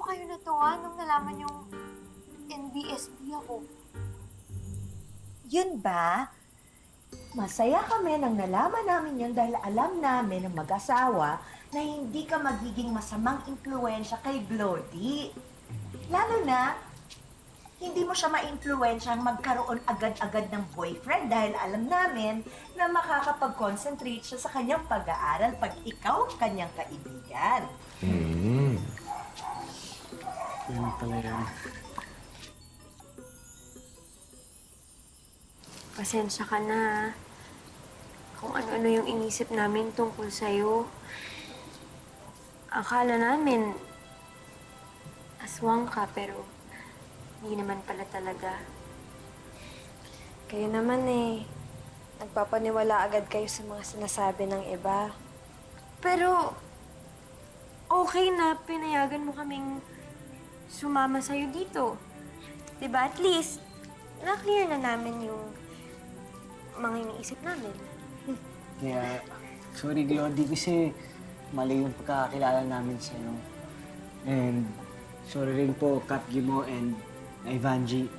kayo nung nalaman yung NBSB ako? Yun ba? Masaya kami nang nalaman namin yun dahil alam namin ng mag-asawa na hindi ka magiging masamang impluensya kay Blondie. Lalo na, hindi mo siya ma-impluensyang magkaroon agad-agad ng boyfriend dahil alam namin na makakapag-concentrate siya sa kanyang pag-aaral pag ikaw kanyang kaibigan. Yan pala yan. Pasensya ka na. Kung ano-ano yung inisip namin tungkol sa'yo. Akala namin, aswang ka, pero hindi naman pala talaga. Kayo naman eh. Nagpapaniwala agad kayo sa mga sinasabi ng iba. Pero, okay na pinayagan mo kaming sumama sa'yo dito. Diba? At least, na-clear na namin yung mga iniisip namin. Kaya, sorry Glody kasi mali yung pagkakakilala namin sa'yo. And sorry rin po, Kat Gimo and Ivanji.